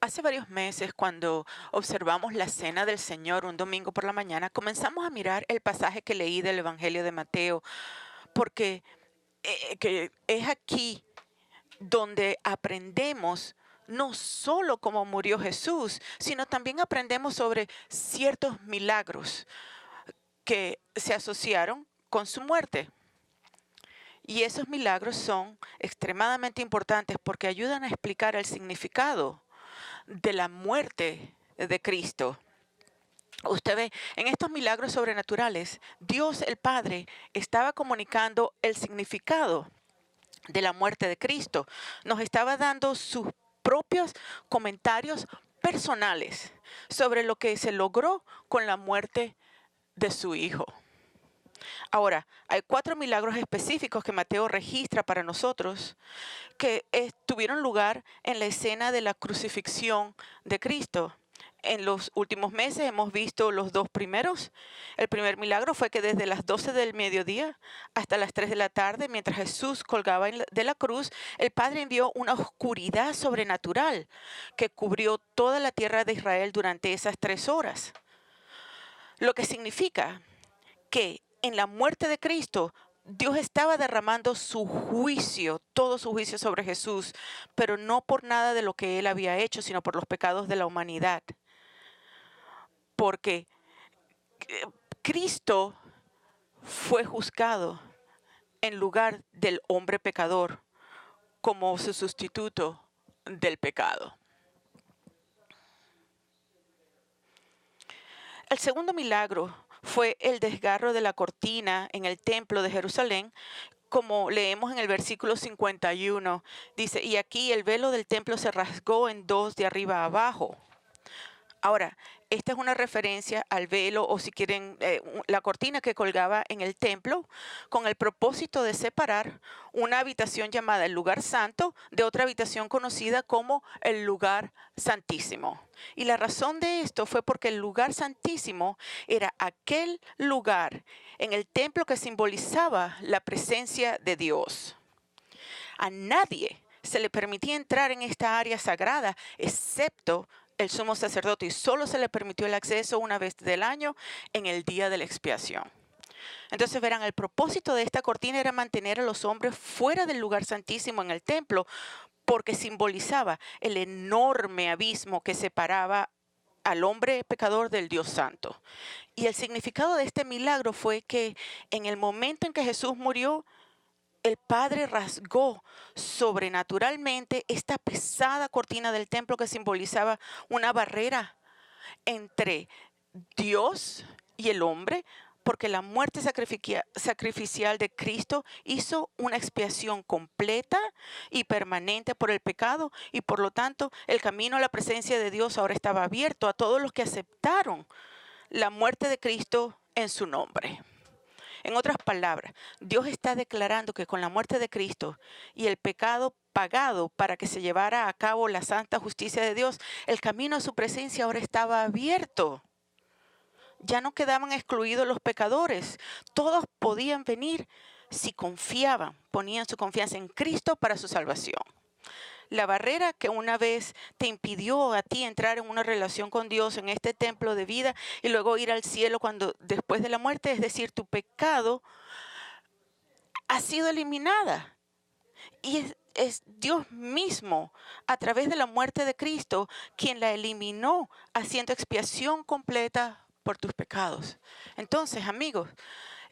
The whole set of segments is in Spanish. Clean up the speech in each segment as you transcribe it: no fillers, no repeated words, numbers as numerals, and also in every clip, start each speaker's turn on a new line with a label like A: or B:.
A: Hace varios meses, cuando observamos la cena del Señor un domingo por la mañana, comenzamos a mirar el pasaje que leí del Evangelio de Mateo, porque que es aquí donde aprendemos no solo cómo murió Jesús, sino también aprendemos sobre ciertos milagros que se asociaron con su muerte. Y esos milagros son extremadamente importantes porque ayudan a explicar el significado de la muerte de Cristo. Usted ve, en estos milagros sobrenaturales, Dios el Padre estaba comunicando el significado de la muerte de Cristo. Nos estaba dando sus propios comentarios personales sobre lo que se logró con la muerte de su Hijo. Ahora, hay 4 milagros específicos que Mateo registra para nosotros que tuvieron lugar en la escena de la crucifixión de Cristo. En los últimos meses hemos visto los 2 primeros. El primer milagro fue que desde las 12 del mediodía hasta las 3 de la tarde, mientras Jesús colgaba de la cruz, el Padre envió una oscuridad sobrenatural que cubrió toda la tierra de Israel durante esas 3 horas. Lo que significa que en la muerte de Cristo, Dios estaba derramando su juicio, todo su juicio sobre Jesús, pero no por nada de lo que él había hecho, sino por los pecados de la humanidad. Porque Cristo fue juzgado en lugar del hombre pecador como su sustituto del pecado. El segundo milagro fue el desgarro de la cortina en el templo de Jerusalén, como leemos en el versículo 51. Dice, y aquí el velo del templo se rasgó en 2 de arriba a abajo. Ahora, esta es una referencia al velo, o si quieren, la cortina que colgaba en el templo, con el propósito de separar una habitación llamada el lugar santo de otra habitación conocida como el lugar santísimo. Y la razón de esto fue porque el lugar santísimo era aquel lugar en el templo que simbolizaba la presencia de Dios. A nadie se le permitía entrar en esta área sagrada, excepto el sumo sacerdote, y solo se le permitió el acceso una vez del año en el día de la expiación. Entonces verán, el propósito de esta cortina era mantener a los hombres fuera del lugar santísimo en el templo, porque simbolizaba el enorme abismo que separaba al hombre pecador del Dios santo. Y el significado de este milagro fue que en el momento en que Jesús murió, el Padre rasgó sobrenaturalmente esta pesada cortina del templo que simbolizaba una barrera entre Dios y el hombre, porque la muerte sacrificial de Cristo hizo una expiación completa y permanente por el pecado, y por lo tanto el camino a la presencia de Dios ahora estaba abierto a todos los que aceptaron la muerte de Cristo en su nombre. En otras palabras, Dios está declarando que con la muerte de Cristo y el pecado pagado para que se llevara a cabo la santa justicia de Dios, el camino a su presencia ahora estaba abierto. Ya no quedaban excluidos los pecadores. Todos podían venir si confiaban, ponían su confianza en Cristo para su salvación. La barrera que una vez te impidió a ti entrar en una relación con Dios en este templo de vida y luego ir al cielo cuando después de la muerte, es decir, tu pecado, ha sido eliminada. Y es Dios mismo, a través de la muerte de Cristo, quien la eliminó, haciendo expiación completa por tus pecados. Entonces, amigos,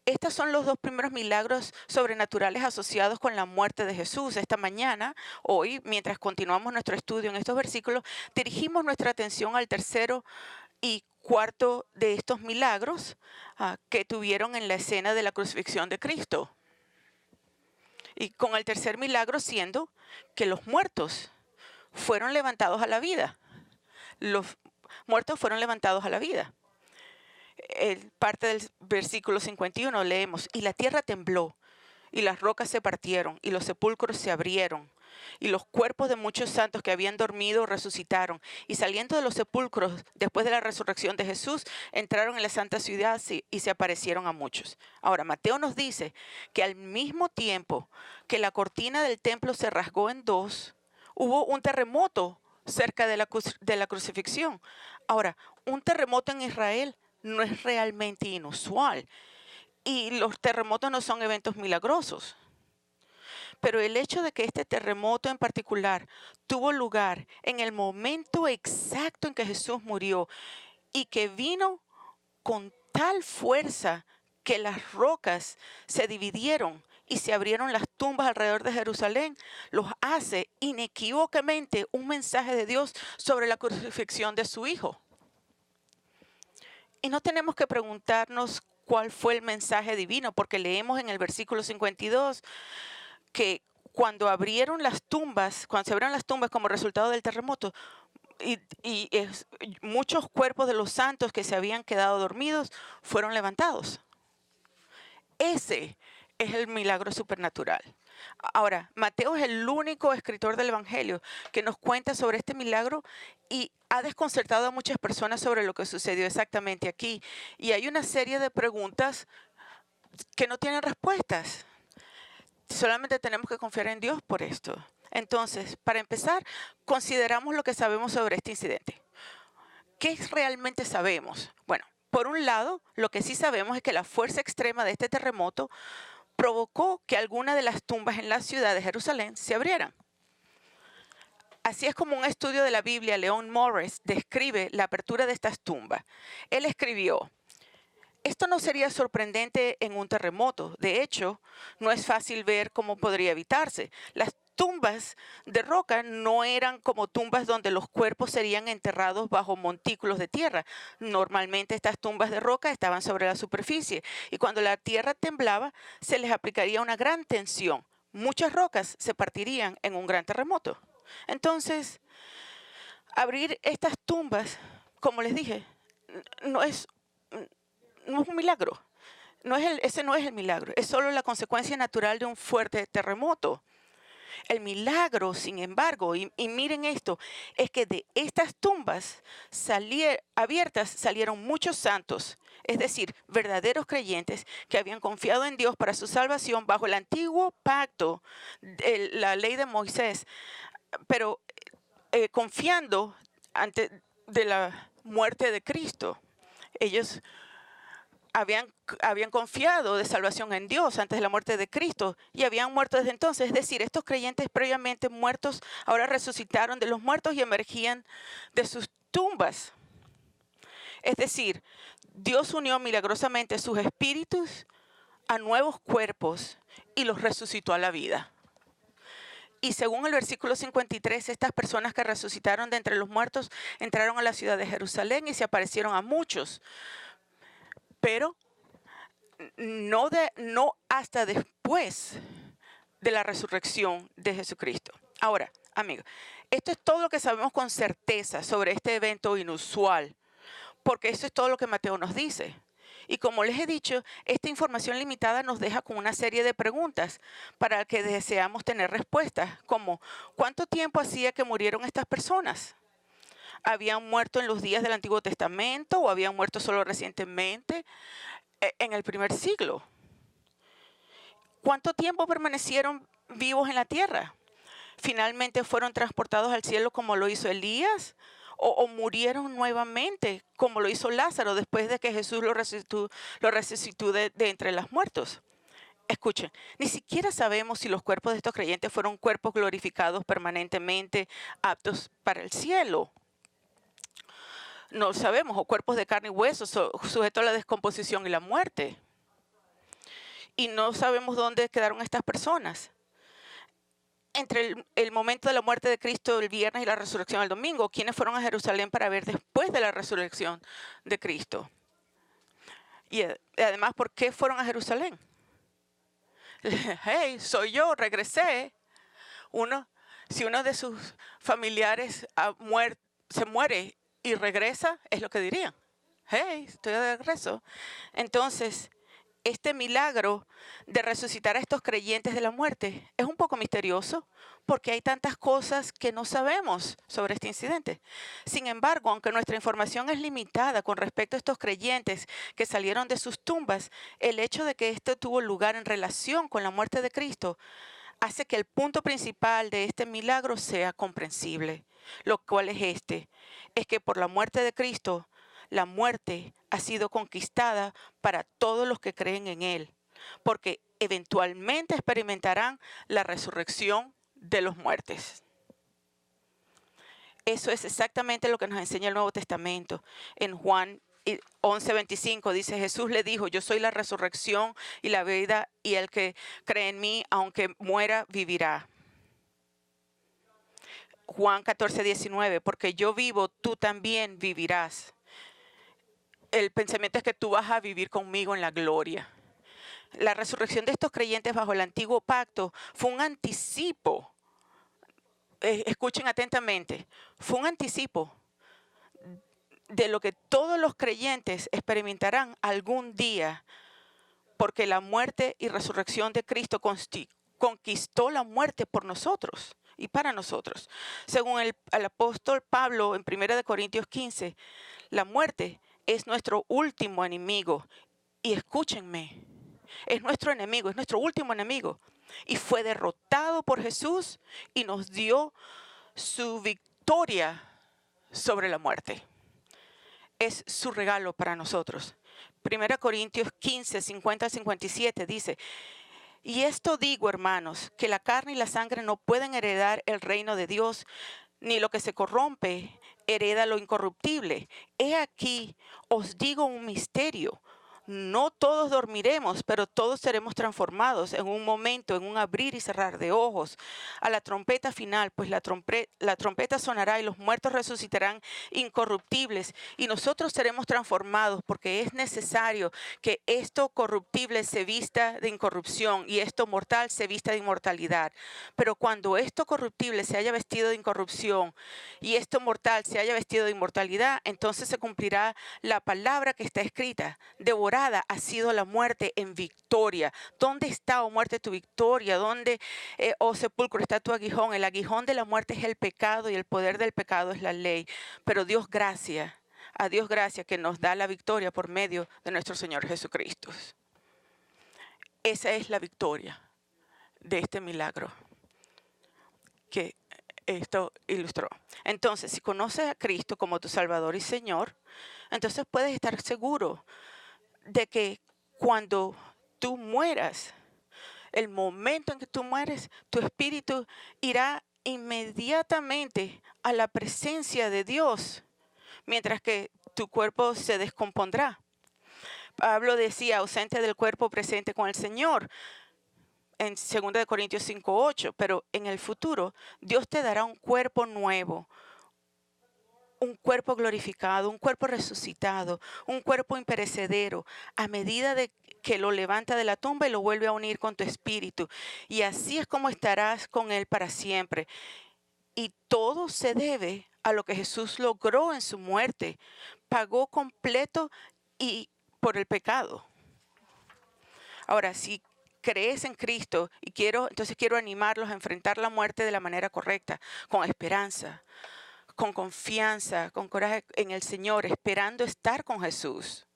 A: estos son los 2 primeros milagros sobrenaturales asociados con la muerte de Jesús. Esta mañana, hoy, mientras continuamos nuestro estudio en estos versículos, dirigimos nuestra atención al tercero y cuarto de estos milagros que tuvieron en la escena de la crucifixión de Cristo. Y con el tercer milagro siendo que los muertos fueron levantados a la vida. Los muertos fueron levantados a la vida. Parte del versículo 51 leemos, y la tierra tembló, y las rocas se partieron, y los sepulcros se abrieron, y los cuerpos de muchos santos que habían dormido resucitaron. Y saliendo de los sepulcros después de la resurrección de Jesús, entraron en la santa ciudad y se aparecieron a muchos. Ahora, Mateo nos dice que al mismo tiempo que la cortina del templo se rasgó en dos, hubo un terremoto cerca de la crucifixión. Ahora, un terremoto en Israel no es realmente inusual. Y los terremotos no son eventos milagrosos. Pero el hecho de que este terremoto en particular tuvo lugar en el momento exacto en que Jesús murió y que vino con tal fuerza que las rocas se dividieron y se abrieron las tumbas alrededor de Jerusalén, los hace inequívocamente un mensaje de Dios sobre la crucifixión de su Hijo. Y no tenemos que preguntarnos cuál fue el mensaje divino, porque leemos en el versículo 52 que cuando se abrieron las tumbas como resultado del terremoto, muchos cuerpos de los santos que se habían quedado dormidos fueron levantados. Ese es el milagro supernatural. Ahora, Mateo es el único escritor del Evangelio que nos cuenta sobre este milagro y ha desconcertado a muchas personas sobre lo que sucedió exactamente aquí. Y hay una serie de preguntas que no tienen respuestas. Solamente tenemos que confiar en Dios por esto. Entonces, para empezar, consideramos lo que sabemos sobre este incidente. ¿Qué realmente sabemos? Bueno, por un lado, lo que sí sabemos es que la fuerza extrema de este terremoto provocó que algunas de las tumbas en la ciudad de Jerusalén se abrieran. Así es como un estudio de la Biblia, Leon Morris, describe la apertura de estas tumbas. Él escribió: esto no sería sorprendente en un terremoto. De hecho, no es fácil ver cómo podría evitarse. Las tumbas de roca no eran como tumbas donde los cuerpos serían enterrados bajo montículos de tierra. Normalmente estas tumbas de roca estaban sobre la superficie y cuando la tierra temblaba se les aplicaría una gran tensión. Muchas rocas se partirían en un gran terremoto. Entonces, abrir estas tumbas, como les dije, no es un milagro. Ese no es el milagro, es solo la consecuencia natural de un fuerte terremoto. El milagro, sin embargo, y miren esto, es que de estas tumbas abiertas salieron muchos santos, es decir, verdaderos creyentes que habían confiado en Dios para su salvación bajo el antiguo pacto, la ley de Moisés, pero confiando antes de la muerte de Cristo. Ellos habían confiado de salvación en Dios antes de la muerte de Cristo y habían muerto desde entonces. Es decir, estos creyentes previamente muertos ahora resucitaron de los muertos y emergían de sus tumbas. Es decir, Dios unió milagrosamente sus espíritus a nuevos cuerpos y los resucitó a la vida. Y según el versículo 53, estas personas que resucitaron de entre los muertos entraron a la ciudad de Jerusalén y se aparecieron a muchos. Pero no hasta después de la resurrección de Jesucristo. Ahora, amigos, esto es todo lo que sabemos con certeza sobre este evento inusual, porque eso es todo lo que Mateo nos dice. Y como les he dicho, esta información limitada nos deja con una serie de preguntas para que deseamos tener respuestas, como ¿cuánto tiempo hacía que murieron estas personas? ¿Habían muerto en los días del Antiguo Testamento o habían muerto solo recientemente en el primer siglo? ¿Cuánto tiempo permanecieron vivos en la tierra? ¿Finalmente fueron transportados al cielo como lo hizo Elías? ¿O murieron nuevamente como lo hizo Lázaro después de que Jesús lo resucitó de entre los muertos? Escuchen, ni siquiera sabemos si los cuerpos de estos creyentes fueron cuerpos glorificados permanentemente, aptos para el cielo. No sabemos, o cuerpos de carne y hueso sujetos a la descomposición y la muerte. Y no sabemos dónde quedaron estas personas. Entre el momento de la muerte de Cristo el viernes y la resurrección el domingo, ¿quiénes fueron a Jerusalén para ver después de la resurrección de Cristo? Y además, ¿por qué fueron a Jerusalén? Hey, soy yo, regresé. Si uno de sus familiares se muere y regresa, es lo que dirían. Hey, estoy de regreso. Entonces, este milagro de resucitar a estos creyentes de la muerte es un poco misterioso porque hay tantas cosas que no sabemos sobre este incidente. Sin embargo, aunque nuestra información es limitada con respecto a estos creyentes que salieron de sus tumbas, el hecho de que esto tuvo lugar en relación con la muerte de Cristo hace que el punto principal de este milagro sea comprensible, lo cual es que por la muerte de Cristo, la muerte ha sido conquistada para todos los que creen en Él, porque eventualmente experimentarán la resurrección de los muertos. Eso es exactamente lo que nos enseña el Nuevo Testamento. En Juan 11:25 dice, Jesús le dijo, yo soy la resurrección y la vida, y el que cree en mí, aunque muera, vivirá. Juan 14:19, porque yo vivo, tú también vivirás. El pensamiento es que tú vas a vivir conmigo en la gloria. La resurrección de estos creyentes bajo el antiguo pacto fue un anticipo. Escuchen atentamente, fue un anticipo de lo que todos los creyentes experimentarán algún día, porque la muerte y resurrección de Cristo conquistó la muerte por nosotros y para nosotros. Según el apóstol Pablo en 1 Corintios 15, la muerte es nuestro último enemigo. Y escúchenme, es nuestro enemigo, es nuestro último enemigo. Y fue derrotado por Jesús y nos dio su victoria sobre la muerte. Es su regalo para nosotros. 1 Corintios 15, 50 al 57 dice, y esto digo, hermanos, que la carne y la sangre no pueden heredar el reino de Dios, ni lo que se corrompe hereda lo incorruptible. He aquí, os digo un misterio. No todos dormiremos, pero todos seremos transformados en un momento, en un abrir y cerrar de ojos, a la trompeta final, pues la trompeta sonará y los muertos resucitarán incorruptibles y nosotros seremos transformados, porque es necesario que esto corruptible se vista de incorrupción y esto mortal se vista de inmortalidad. Pero cuando esto corruptible se haya vestido de incorrupción y esto mortal se haya vestido de inmortalidad, entonces se cumplirá la palabra que está escrita: devorada ha sido la muerte en victoria. ¿Dónde está, oh muerte, tu victoria? ¿Dónde, oh sepulcro, está tu aguijón? El aguijón de la muerte es el pecado y el poder del pecado es la ley. Pero Dios gracias, a Dios gracias que nos da la victoria por medio de nuestro Señor Jesucristo. Esa es la victoria de este milagro que esto ilustró. Entonces, si conoces a Cristo como tu Salvador y Señor, entonces puedes estar seguro de que cuando tú mueras, el momento en que tú mueres, tu espíritu irá inmediatamente a la presencia de Dios, mientras que tu cuerpo se descompondrá. Pablo decía, ausente del cuerpo, presente con el Señor, en 2 Corintios 5:8, pero en el futuro Dios te dará un cuerpo nuevo, un cuerpo glorificado, un cuerpo resucitado, un cuerpo imperecedero, a medida de que lo levanta de la tumba y lo vuelve a unir con tu espíritu. Y así es como estarás con Él para siempre. Y todo se debe a lo que Jesús logró en su muerte. Pagó completo y por el pecado. Ahora, si crees en Cristo entonces quiero animarlos a enfrentar la muerte de la manera correcta, con esperanza, con confianza, con coraje en el Señor, esperando estar con Jesús.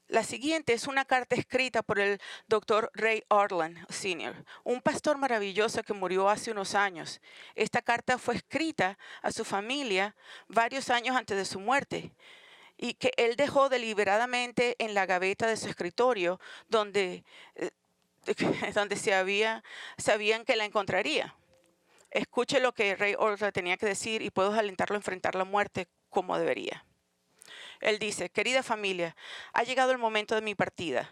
A: La siguiente es una carta escrita por el Dr. Ray Ortlund Sr., un pastor maravilloso que murió hace unos años. Esta carta fue escrita a su familia varios años antes de su muerte y que él dejó deliberadamente en la gaveta de su escritorio donde sabían que la encontraría. Escuche lo que Ray Ortlund tenía que decir y puedo alentarlo a enfrentar la muerte como debería. Él dice, querida familia, ha llegado el momento de mi partida.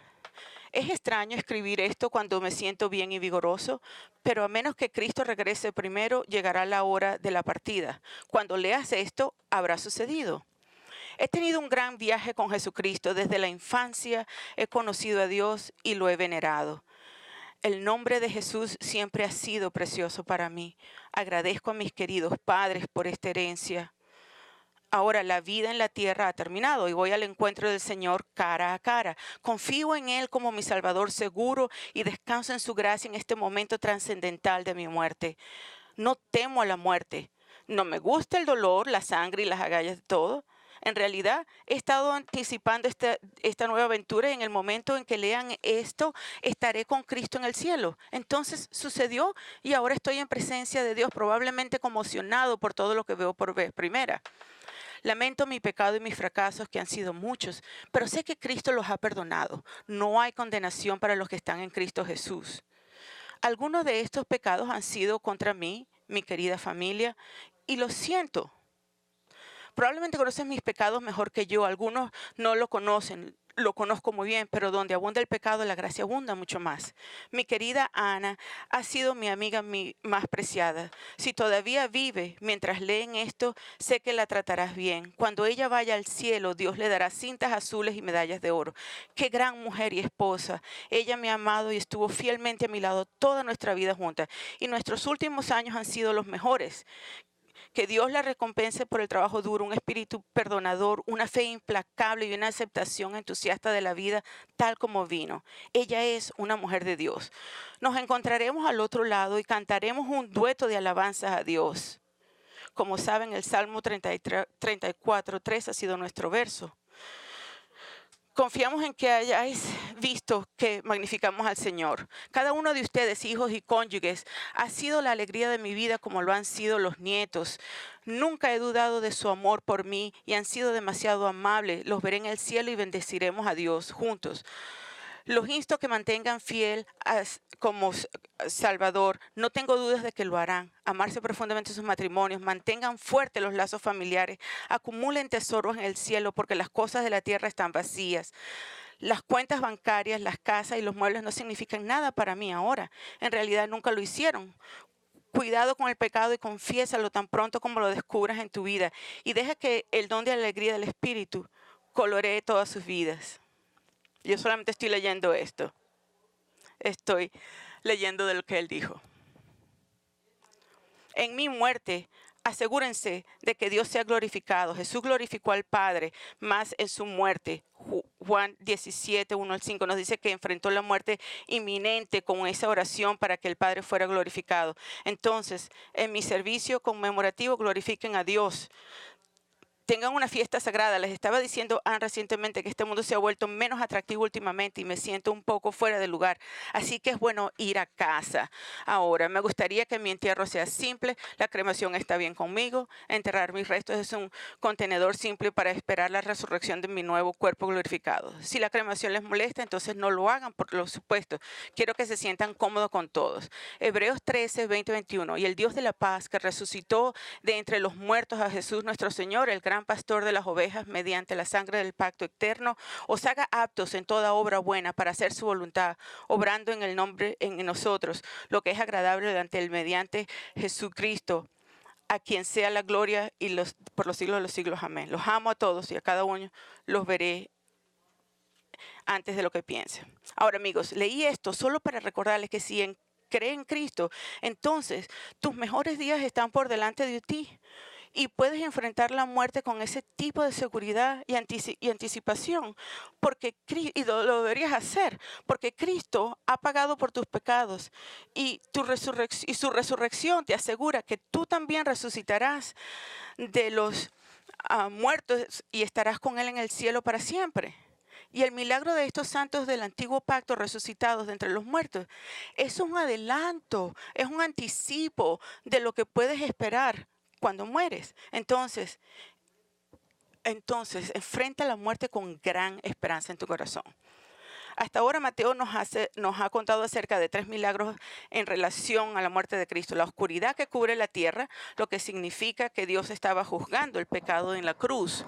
A: Es extraño escribir esto cuando me siento bien y vigoroso, pero a menos que Cristo regrese primero, llegará la hora de la partida. Cuando leas esto, habrá sucedido. He tenido un gran viaje con Jesucristo. Desde la infancia he conocido a Dios y lo he venerado. El nombre de Jesús siempre ha sido precioso para mí. Agradezco a mis queridos padres por esta herencia. Ahora la vida en la tierra ha terminado y voy al encuentro del Señor cara a cara. Confío en Él como mi Salvador seguro y descanso en su gracia en este momento trascendental de mi muerte. No temo a la muerte. No me gusta el dolor, la sangre y las agallas de todo. En realidad, he estado anticipando esta nueva aventura y en el momento en que lean esto, estaré con Cristo en el cielo. Entonces sucedió y ahora estoy en presencia de Dios, probablemente conmocionado por todo lo que veo por vez primera. Lamento mi pecado y mis fracasos, que han sido muchos, pero sé que Cristo los ha perdonado. No hay condenación para los que están en Cristo Jesús. Algunos de estos pecados han sido contra mí, mi querida familia, y lo siento. Probablemente conocen mis pecados mejor que yo. Algunos no lo conocen. Lo conozco muy bien, pero donde abunda el pecado, la gracia abunda mucho más. Mi querida Ana ha sido mi amiga más preciada. Si todavía vive mientras leen esto, sé que la tratarás bien. Cuando ella vaya al cielo, Dios le dará cintas azules y medallas de oro. Qué gran mujer y esposa. Ella me ha amado y estuvo fielmente a mi lado toda nuestra vida junta. Y nuestros últimos años han sido los mejores. Que Dios la recompense por el trabajo duro, un espíritu perdonador, una fe implacable y una aceptación entusiasta de la vida tal como vino. Ella es una mujer de Dios. Nos encontraremos al otro lado y cantaremos un dueto de alabanzas a Dios. Como saben, el Salmo 34:3 ha sido nuestro verso. Confiamos en que hayáis visto que magnificamos al Señor. Cada uno de ustedes, hijos y cónyuges, ha sido la alegría de mi vida como lo han sido los nietos. Nunca he dudado de su amor por mí y han sido demasiado amables. Los veré en el cielo y bendeciremos a Dios juntos. Los insto que mantengan fiel como Salvador. No tengo dudas de que lo harán. Amarse profundamente sus matrimonios. Mantengan fuertes los lazos familiares. Acumulen tesoros en el cielo porque las cosas de la tierra están vacías. Las cuentas bancarias, las casas y los muebles no significan nada para mí ahora. En realidad nunca lo hicieron. Cuidado con el pecado y confiésalo tan pronto como lo descubras en tu vida. Y deja que el don de alegría del Espíritu coloree todas sus vidas. Yo solamente estoy leyendo esto. Estoy leyendo de lo que él dijo. En mi muerte, asegúrense de que Dios sea glorificado. Jesús glorificó al Padre más en su muerte. Juan 17:1-5 nos dice que enfrentó la muerte inminente con esa oración para que el Padre fuera glorificado. Entonces, en mi servicio conmemorativo, glorifiquen a Dios. Tengan una fiesta sagrada. Les estaba diciendo recientemente que este mundo se ha vuelto menos atractivo últimamente y me siento un poco fuera de lugar. Así que es bueno ir a casa. Ahora, me gustaría que mi entierro sea simple. La cremación está bien conmigo. Enterrar mis restos es un contenedor simple para esperar la resurrección de mi nuevo cuerpo glorificado. Si la cremación les molesta, entonces no lo hagan, por lo supuesto. Quiero que se sientan cómodos con todos. Hebreos 13:20-21. Y el Dios de la paz que resucitó de entre los muertos a Jesús nuestro Señor, el gran pastor de las ovejas, mediante la sangre del pacto eterno, os haga aptos en toda obra buena para hacer su voluntad, obrando en el nombre en nosotros lo que es agradable delante él mediante Jesucristo, a quien sea la gloria y por los siglos de los siglos. Amén. Los amo a todos y a cada uno los veré antes de lo que piensen. Ahora, amigos, leí esto solo para recordarles que si creen en Cristo, entonces tus mejores días están por delante de ti. Y puedes enfrentar la muerte con ese tipo de seguridad y anticipación, y lo deberías hacer, porque Cristo ha pagado por tus pecados y su resurrección te asegura que tú también resucitarás de los muertos y estarás con Él en el cielo para siempre. Y el milagro de estos santos del antiguo pacto resucitados de entre los muertos es un adelanto, es un anticipo de lo que puedes esperar cuando mueres. Entonces, enfrenta la muerte con gran esperanza en tu corazón. Hasta ahora Mateo nos ha contado acerca de 3 milagros en relación a la muerte de Cristo. La oscuridad que cubre la tierra, lo que significa que Dios estaba juzgando el pecado en la cruz.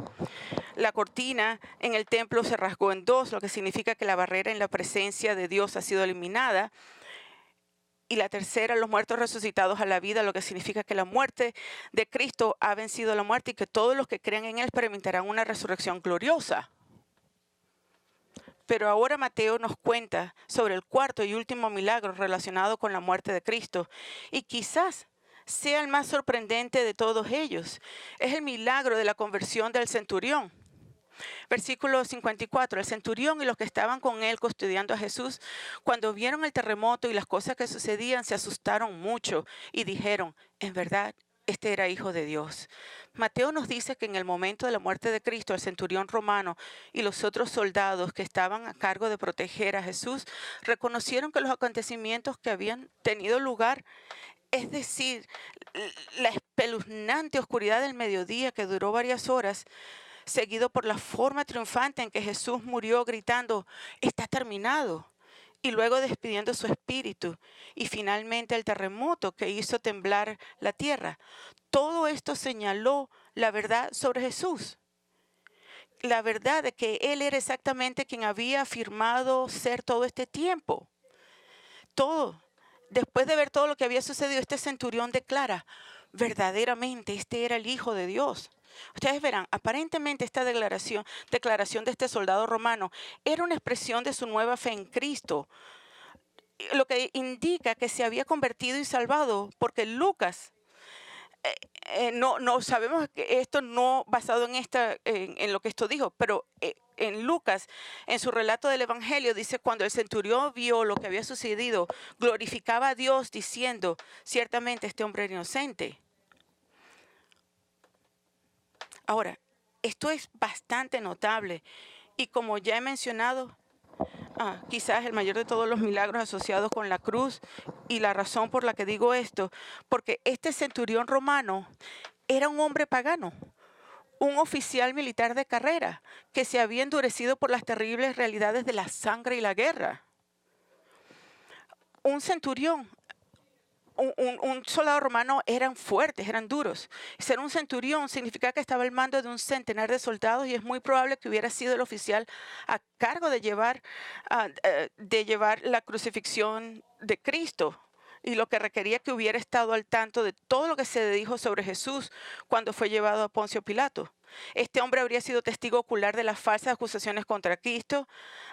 A: La cortina en el templo se rasgó en dos, lo que significa que la barrera en la presencia de Dios ha sido eliminada. Y la tercera, los muertos resucitados a la vida, lo que significa que la muerte de Cristo ha vencido la muerte y que todos los que creen en Él experimentarán una resurrección gloriosa. Pero ahora Mateo nos cuenta sobre el cuarto y último milagro relacionado con la muerte de Cristo. Y quizás sea el más sorprendente de todos ellos. Es el milagro de la conversión del centurión. Versículo 54, el centurión y los que estaban con él custodiando a Jesús, cuando vieron el terremoto y las cosas que sucedían, se asustaron mucho y dijeron, en verdad, este era hijo de Dios. Mateo nos dice que en el momento de la muerte de Cristo, el centurión romano y los otros soldados que estaban a cargo de proteger a Jesús, reconocieron que los acontecimientos que habían tenido lugar, es decir, la espeluznante oscuridad del mediodía que duró varias horas, seguido por la forma triunfante en que Jesús murió gritando, está terminado, y luego despidiendo su espíritu, y finalmente el terremoto que hizo temblar la tierra. Todo esto señaló la verdad sobre Jesús. La verdad de que Él era exactamente quien había afirmado ser todo este tiempo. Todo. Después de ver todo lo que había sucedido, este centurión declara, verdaderamente este era el Hijo de Dios. Ustedes verán, aparentemente esta declaración de este soldado romano era una expresión de su nueva fe en Cristo, lo que indica que se había convertido y salvado, porque Lucas, no sabemos que esto no basado en lo que esto dijo, pero en Lucas, en su relato del Evangelio, dice, cuando el centurión vio lo que había sucedido, glorificaba a Dios diciendo, ciertamente este hombre era inocente. Ahora, esto es bastante notable y como ya he mencionado, quizás el mayor de todos los milagros asociados con la cruz, y la razón por la que digo esto, porque este centurión romano era un hombre pagano, un oficial militar de carrera que se había endurecido por las terribles realidades de la sangre y la guerra. Un centurión, un soldado romano eran fuertes, eran duros. Ser un centurión significa que estaba al mando de un centenar de soldados y es muy probable que hubiera sido el oficial a cargo de llevar la crucifixión de Cristo, y lo que requería que hubiera estado al tanto de todo lo que se dijo sobre Jesús cuando fue llevado a Poncio Pilato. Este hombre habría sido testigo ocular de las falsas acusaciones contra Cristo.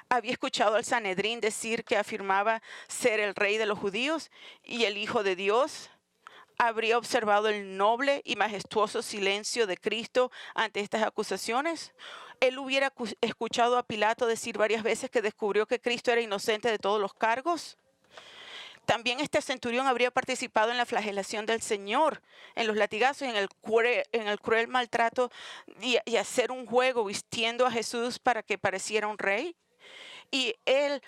A: Había escuchado al Sanedrín decir que afirmaba ser el rey de los judíos y el Hijo de Dios. Habría observado el noble y majestuoso silencio de Cristo ante estas acusaciones. Él hubiera escuchado a Pilato decir varias veces que descubrió que Cristo era inocente de todos los cargos. También este centurión habría participado en la flagelación del Señor, en los latigazos, en el cruel maltrato y hacer un juego vistiendo a Jesús para que pareciera un rey. Y él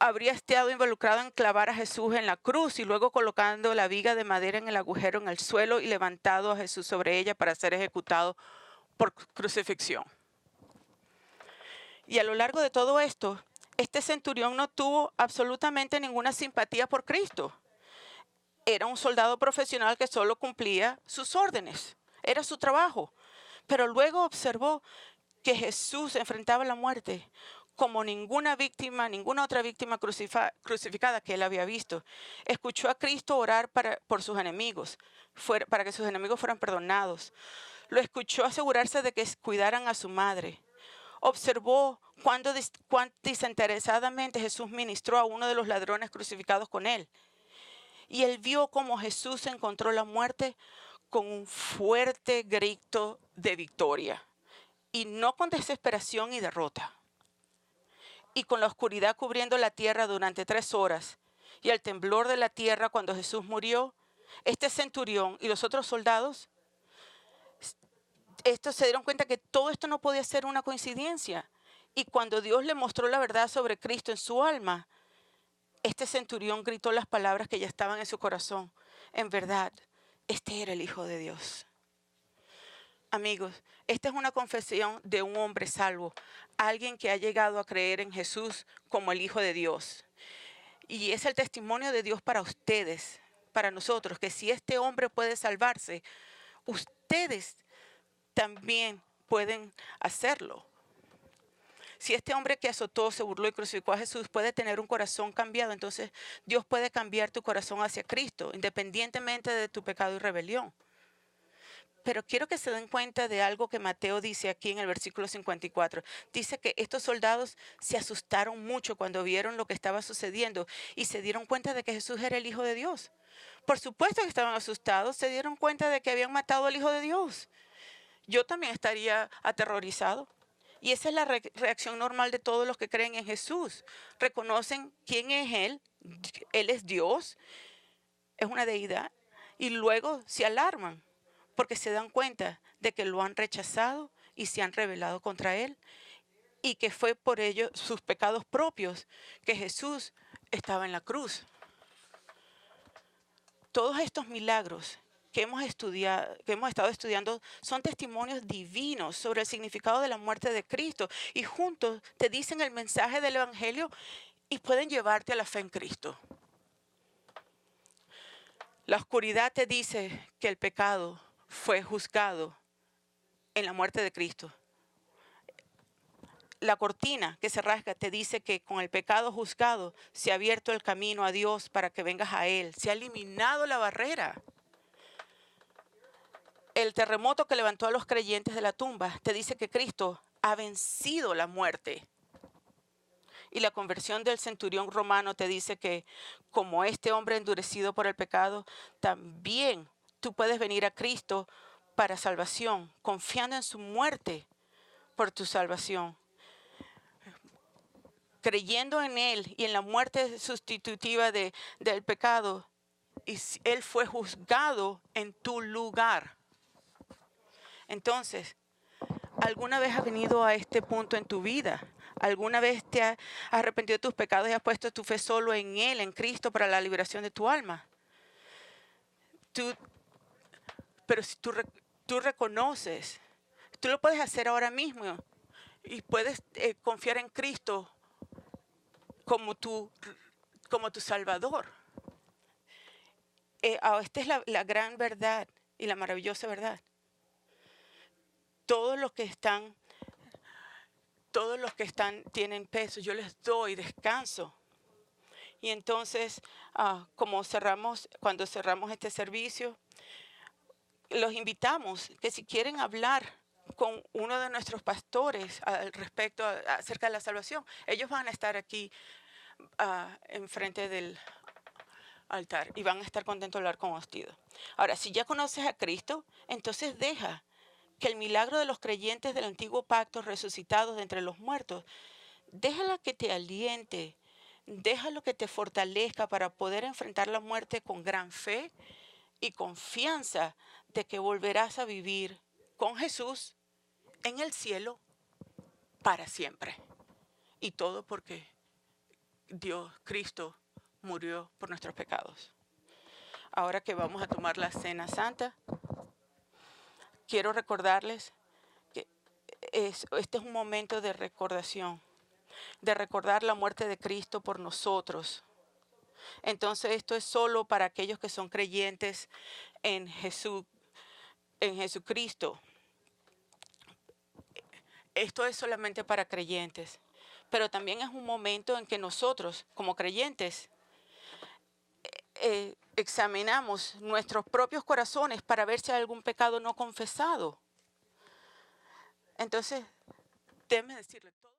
A: habría estado involucrado en clavar a Jesús en la cruz y luego colocando la viga de madera en el agujero en el suelo y levantado a Jesús sobre ella para ser ejecutado por crucifixión. Y a lo largo de todo esto, este centurión no tuvo absolutamente ninguna simpatía por Cristo. Era un soldado profesional que solo cumplía sus órdenes. Era su trabajo. Pero luego observó que Jesús enfrentaba la muerte como ninguna otra víctima crucificada que él había visto. Escuchó a Cristo orar por sus enemigos, para que sus enemigos fueran perdonados. Lo escuchó asegurarse de que cuidaran a su madre. Observó cuán desinteresadamente Jesús ministró a uno de los ladrones crucificados con él. Y él vio cómo Jesús encontró la muerte con un fuerte grito de victoria, y no con desesperación y derrota. Y con la oscuridad cubriendo la tierra durante 3 horas, y el temblor de la tierra cuando Jesús murió, este centurión y los otros soldados, estos se dieron cuenta que todo esto no podía ser una coincidencia. Y cuando Dios le mostró la verdad sobre Cristo en su alma, este centurión gritó las palabras que ya estaban en su corazón. En verdad, este era el Hijo de Dios. Amigos, esta es una confesión de un hombre salvo, alguien que ha llegado a creer en Jesús como el Hijo de Dios. Y es el testimonio de Dios para ustedes, para nosotros, que si este hombre puede salvarse, ustedes también pueden hacerlo. Si este hombre que azotó, se burló y crucificó a Jesús puede tener un corazón cambiado, entonces Dios puede cambiar tu corazón hacia Cristo, independientemente de tu pecado y rebelión. Pero quiero que se den cuenta de algo que Mateo dice aquí en el versículo 54. Dice que estos soldados se asustaron mucho cuando vieron lo que estaba sucediendo y se dieron cuenta de que Jesús era el Hijo de Dios. Por supuesto que estaban asustados, se dieron cuenta de que habían matado al Hijo de Dios. Yo también estaría aterrorizado. Y esa es la reacción normal de todos los que creen en Jesús. Reconocen quién es Él. Él es Dios, es una deidad. Y luego se alarman porque se dan cuenta de que lo han rechazado y se han rebelado contra Él. Y que fue por ello sus pecados propios que Jesús estaba en la cruz. Todos estos milagros que hemos estado estudiando, son testimonios divinos sobre el significado de la muerte de Cristo. Y juntos te dicen el mensaje del Evangelio y pueden llevarte a la fe en Cristo. La oscuridad te dice que el pecado fue juzgado en la muerte de Cristo. La cortina que se rasga te dice que con el pecado juzgado se ha abierto el camino a Dios para que vengas a Él. Se ha eliminado la barrera. El terremoto que levantó a los creyentes de la tumba te dice que Cristo ha vencido la muerte. Y la conversión del centurión romano te dice que como este hombre endurecido por el pecado, también tú puedes venir a Cristo para salvación, confiando en su muerte por tu salvación. Creyendo en Él y en la muerte sustitutiva del pecado, y Él fue juzgado en tu lugar. Entonces, ¿alguna vez has venido a este punto en tu vida? ¿Alguna vez te has arrepentido de tus pecados y has puesto tu fe solo en Él, en Cristo, para la liberación de tu alma? Pero si tú reconoces, tú lo puedes hacer ahora mismo y puedes confiar en Cristo como tu Salvador. Esta es la gran verdad y la maravillosa verdad. Todos los que están tienen peso, yo les doy descanso. Y entonces, cuando cerramos este servicio, los invitamos que si quieren hablar con uno de nuestros pastores al respecto acerca de la salvación, ellos van a estar aquí enfrente del altar y van a estar contentos de hablar con usted. Ahora, si ya conoces a Cristo, entonces deja que el milagro de los creyentes del antiguo pacto resucitados de entre los muertos, déjala que te aliente, déjalo que te fortalezca para poder enfrentar la muerte con gran fe y confianza de que volverás a vivir con Jesús en el cielo para siempre. Y todo porque Dios, Cristo, murió por nuestros pecados. Ahora que vamos a tomar la cena santa, quiero recordarles que este es un momento de recordación, de recordar la muerte de Cristo por nosotros. Entonces esto es solo para aquellos que son creyentes en Jesucristo. Esto es solamente para creyentes, pero también es un momento en que nosotros, como creyentes, examinamos nuestros propios corazones para ver si hay algún pecado no confesado. Entonces, déjeme decirle todo.